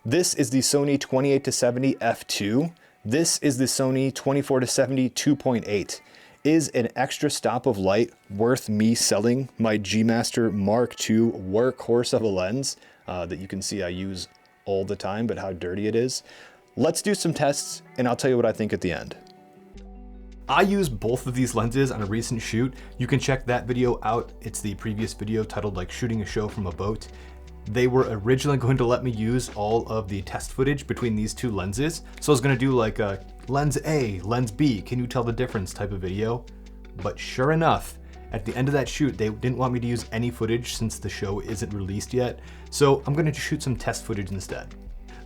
This is the Sony 28-70 f2. This is the Sony 24-70 2.8. Is an extra stop of light worth me selling my G Master Mark II workhorse of a lens that you can see I use all the time, but how dirty it is? Let's do some tests and I'll tell you what I think at the end. I used both of these lenses on a recent shoot. You can check that video out. It's the previous video titled like shooting a show from a boat. They were originally going to let me use all of the test footage between these two lenses. So I was gonna do like a lens A, lens B, can you tell the difference type of video? But sure enough, at the end of that shoot, they didn't want me to use any footage since the show isn't released yet. So I'm gonna shoot some test footage instead.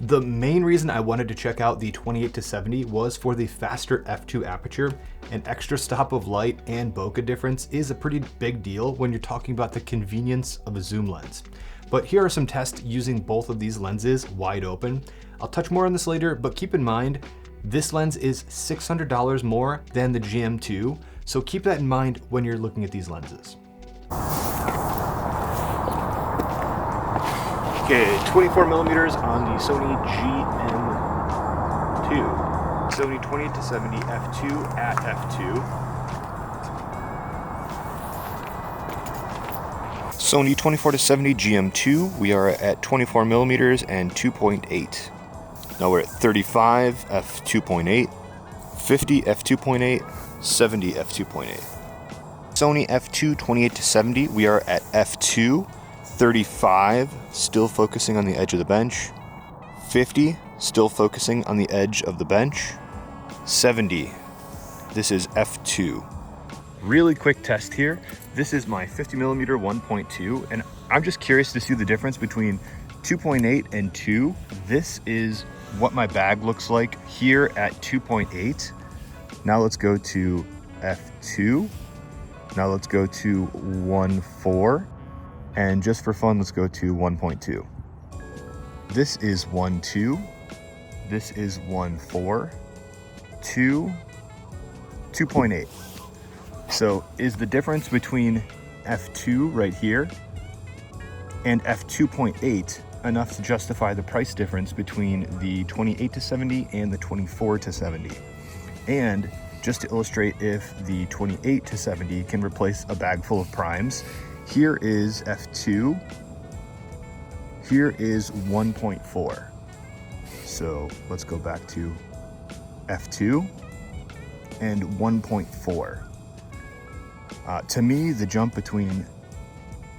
The main reason I wanted to check out the 28-70 was for the faster f2 aperture. An extra stop of light and bokeh difference is a pretty big deal when you're talking about the convenience of a zoom lens. But here are some tests using both of these lenses wide open. I'll touch more on this later, but keep in mind, this lens is $600 more than the GM2, so keep that in mind when you're looking at these lenses. Okay, 24 millimeters on the Sony GM2. Sony 28-70 f2 at f2. Sony 24-70 GM2, we are at 24 millimeters and 2.8. Now we're at 35 f2.8, 50 f2.8, 70 f2.8. Sony f2 28-70, we are at f2, 35, still focusing on the edge of the bench, 50, still focusing on the edge of the bench, 70, this is f2. Really quick test here. This is my 50mm 1.2, and I'm just curious to see the difference between 2.8 and 2. This is what my bag looks like here at 2.8. Now let's go to f2. Now let's go to 1.4. And just for fun, let's go to 1.2. This is 1.2. This is 1.4. 2. 2.8. So is the difference between f2 right here and f2.8 enough to justify the price difference between the 28-70 and the 24-70? And just to illustrate if the 28-70 can replace a bag full of primes, here is f2, here is 1.4. So let's go back to f2 and 1.4. To me, the jump between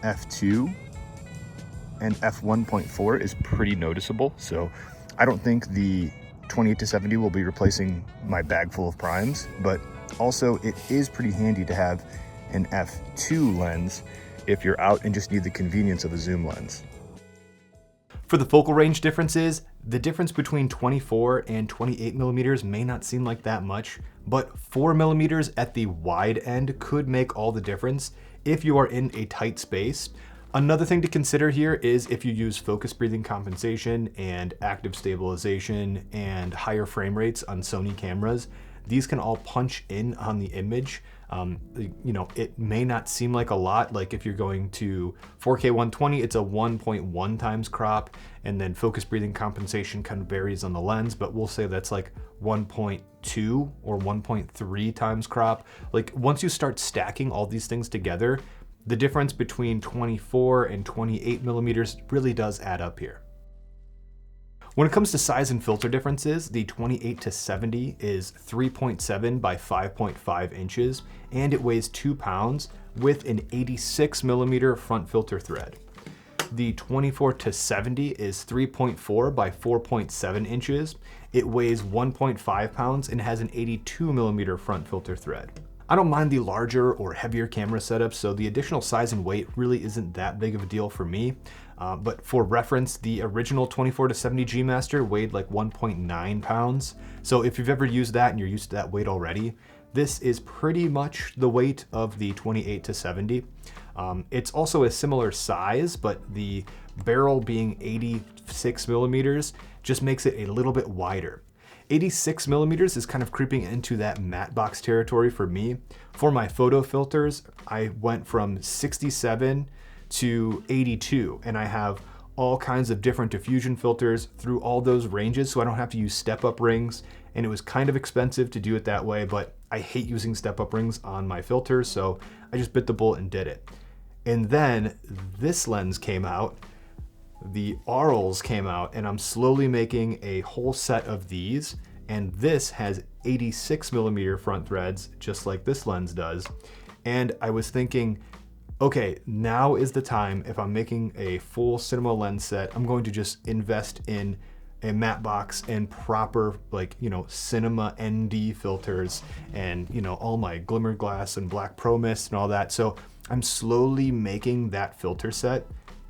f2 and f1.4 is pretty noticeable. So I don't think the 28-70 will be replacing my bag full of primes, but also it is pretty handy to have an f2 lens if you're out and just need the convenience of a zoom lens. For the focal range differences, the difference between 24 and 28 millimeters may not seem like that much, but 4 millimeters at the wide end could make all the difference if you are in a tight space. Another thing to consider here is if you use focus breathing compensation and active stabilization and higher frame rates on Sony cameras, these can all punch in on the image. It may not seem like a lot, like if you're going to 4K 120, it's a 1.1 times crop, and then focus breathing compensation kind of varies on the lens, but we'll say that's like 1.2 or 1.3 times crop. Like once you start stacking all these things together, the difference between 24 and 28 millimeters really does add up here. When it comes to size and filter differences, the 28-70 is 3.7 by 5.5 inches, and it weighs 2 pounds with an 86 millimeter front filter thread. The 24-70 is 3.4 by 4.7 inches. It weighs 1.5 pounds and has an 82 millimeter front filter thread. I don't mind the larger or heavier camera setup, so the additional size and weight really isn't that big of a deal for me. But for reference, the original 24-70 G Master weighed like 1.9 pounds. So if you've ever used that and you're used to that weight already, this is pretty much the weight of the 28-70. It's also a similar size, but the barrel being 86 millimeters just makes it a little bit wider. 86 millimeters is kind of creeping into that matte box territory for me. For my photo filters, I went from 67 to 82, and I have all kinds of different diffusion filters through all those ranges so I don't have to use step-up rings. And it was kind of expensive to do it that way, but I hate using step-up rings on my filters, so I just bit the bullet and did it. And then this lens came out, the Arls came out, and I'm slowly making a whole set of these. And this has 86mm front threads, just like this lens does. And I was thinking, okay, now is the time. If I'm making a full cinema lens set, I'm going to just invest in a matte box and proper, like, cinema ND filters and, all my glimmer glass and black pro mist and all that. So I'm slowly making that filter set.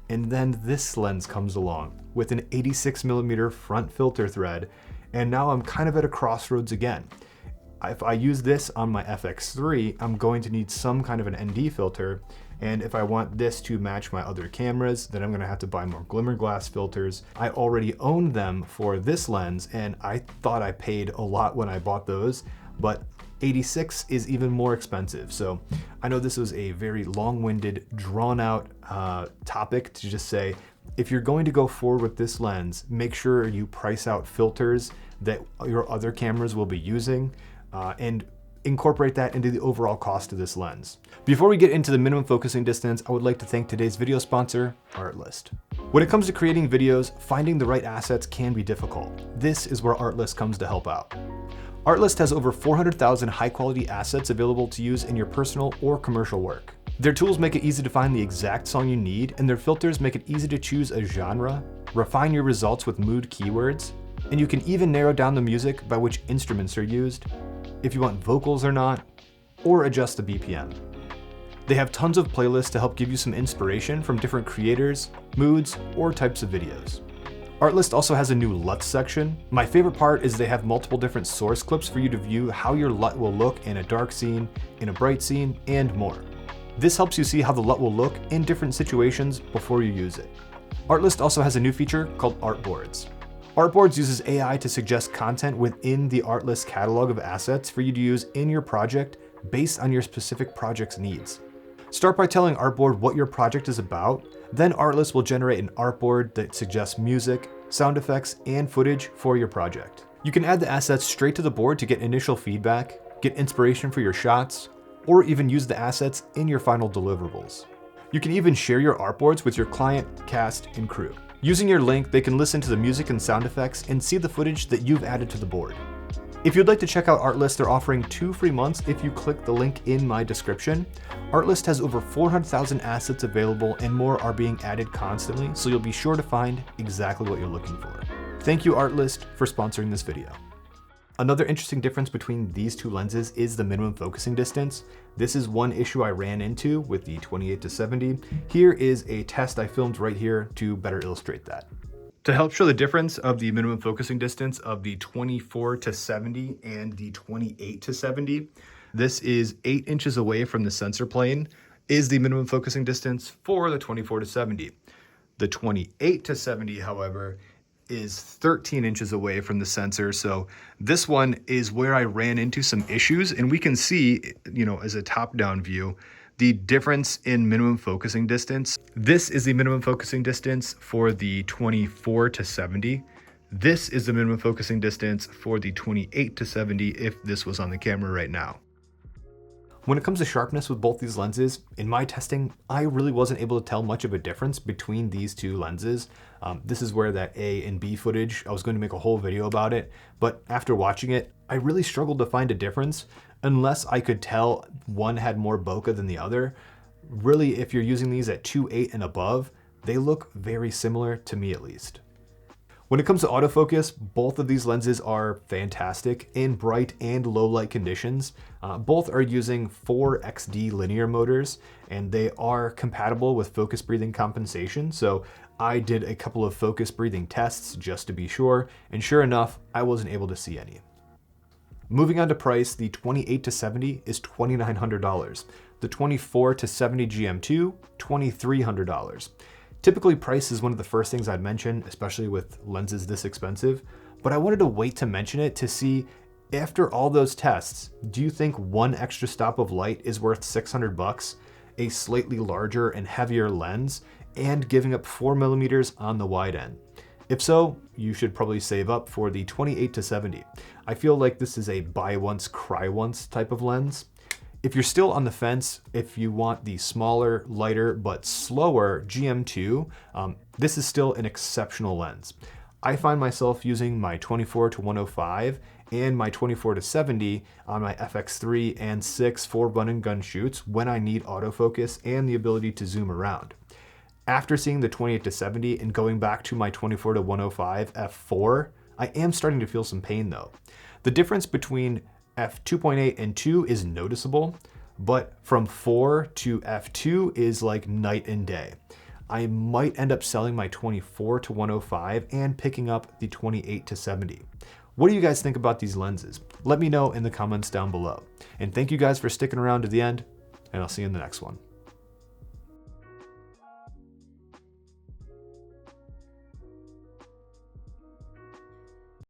And then this lens comes along with an 86mm front filter thread. And now I'm kind of at a crossroads again. If I use this on my FX3, I'm going to need some kind of an ND filter. And if I want this to match my other cameras, then I'm gonna have to buy more glimmer glass filters. I already own them for this lens, and I thought I paid a lot when I bought those, but 86 is even more expensive. So I know this was a very long-winded, drawn-out topic to just say, if you're going to go forward with this lens, make sure you price out filters that your other cameras will be using, and incorporate that into the overall cost of this lens. Before we get into the minimum focusing distance, I would like to thank today's video sponsor, Artlist. When it comes to creating videos, finding the right assets can be difficult. This is where Artlist comes to help out. Artlist has over 400,000 high-quality assets available to use in your personal or commercial work. Their tools make it easy to find the exact song you need, and their filters make it easy to choose a genre, refine your results with mood keywords, and you can even narrow down the music by which instruments are used, if you want vocals or not, or adjust the BPM. They have tons of playlists to help give you some inspiration from different creators, moods, or types of videos. Artlist also has a new LUT section. My favorite part is they have multiple different source clips for you to view how your LUT will look in a dark scene, in a bright scene, and more. This helps you see how the LUT will look in different situations before you use it. Artlist also has a new feature called Artboards. Artboards uses AI to suggest content within the Artlist catalog of assets for you to use in your project based on your specific project's needs. Start by telling Artboard what your project is about, then Artlist will generate an artboard that suggests music, sound effects, and footage for your project. You can add the assets straight to the board to get initial feedback, get inspiration for your shots, or even use the assets in your final deliverables. You can even share your artboards with your client, cast, and crew. Using your link, they can listen to the music and sound effects and see the footage that you've added to the board. If you'd like to check out Artlist, they're offering 2 free months if you click the link in my description. Artlist has over 400,000 assets available and more are being added constantly, so you'll be sure to find exactly what you're looking for. Thank you, Artlist, for sponsoring this video. Another interesting difference between these two lenses is the minimum focusing distance. This is one issue I ran into with the 28-70. Here is a test I filmed right here to better illustrate that. To help show the difference of the minimum focusing distance of the 24-70 and the 28-70, this is 8 inches away from the sensor plane is the minimum focusing distance for the 24-70. The 28-70, however, is 13 inches away from the sensor. So this one is where I ran into some issues, and we can see, as a top-down view, the difference in minimum focusing distance. This is the minimum focusing distance for the 24-70. This is the minimum focusing distance for the 28-70 if this was on the camera right now. When it comes to sharpness with both these lenses, in my testing, I really wasn't able to tell much of a difference between these two lenses. This is where that A and B footage, I was going to make a whole video about it, but after watching it, I really struggled to find a difference unless I could tell one had more bokeh than the other. Really, if you're using these at 2.8 and above, they look very similar to me at least. When it comes to autofocus, both of these lenses are fantastic in bright and low light conditions. Both are using 4XD linear motors, and they are compatible with focus breathing compensation. So I did a couple of focus breathing tests just to be sure, and sure enough, I wasn't able to see any. Moving on to price, the 28-70 is $2,900. The 24-70 GM2, $2,300. Typically, price is one of the first things I'd mention, especially with lenses this expensive, but I wanted to wait to mention it to see, after all those tests, do you think one extra stop of light is worth $600? A slightly larger and heavier lens and giving up 4mm on the wide end? If so, you should probably save up for the 28-70. I feel like this is a buy once, cry once type of lens. If you're still on the fence, if you want the smaller, lighter, but slower GM2, this is still an exceptional lens. I find myself using my 24-105 and my 24-70 on my FX3 and 6 for run and gun shoots when I need autofocus and the ability to zoom around. After seeing the 28-70 and going back to my 24-105 f4, I am starting to feel some pain though. The difference between f2.8 and 2 is noticeable, but from 4 to f2 is like night and day. I might end up selling my 24-105 and picking up the 28-70. What do you guys think about these lenses? Let me know in the comments down below. And thank you guys for sticking around to the end, and I'll see you in the next one.